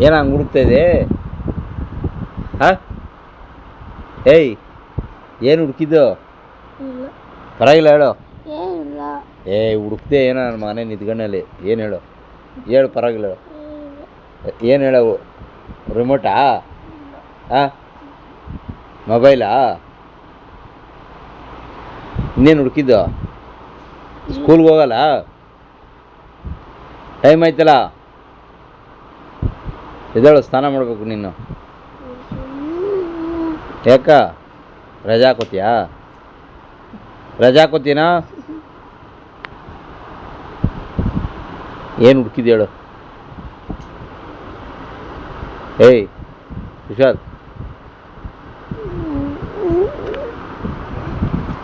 ಏನು ಹಂಗೆ ಹುಡುಕ್ತಾ ಇದೆ? ಹಾಂ, ಏಯ್ ಏನು ಹುಡುಕಿದ್ದು? ಪರವಾಗಿಲ್ಲ ಹೇಳು. ಹುಡುಕ್ದೆ ಏನೋ ನನ್ನ ಮನೆ ನಿಂತ್ಕೊಂಡಲ್ಲಿ. ಏನು ಹೇಳು? ಹೇಳು, ಪರವಾಗಿಲ್ಲ ಹೇಳು. ಏನು ಹೇಳವು? ರಿಮೋಟಾ? ಹಾಂ, ಮೊಬೈಲಾ? ಇನ್ನೇನು ಹುಡುಕಿದ್ದು? ಸ್ಕೂಲ್ಗೆ ಹೋಗಲ್ಲ? ಟೈಮ್ ಆಯ್ತಲ್ಲ, ಎದ್ದೇಳು, ಸ್ನಾನ ಮಾಡಬೇಕು ನೀನು. ಯಾಕ ರಜಾ ಹಾಕೋತೀಯಾ? ರಜಾ ಹಾಕೋತೀನಾ? ಏನು ಹುಡುಕಿದ್ದು ಹೇಳು? ಏಯ್ ಕುಶಾಲ್,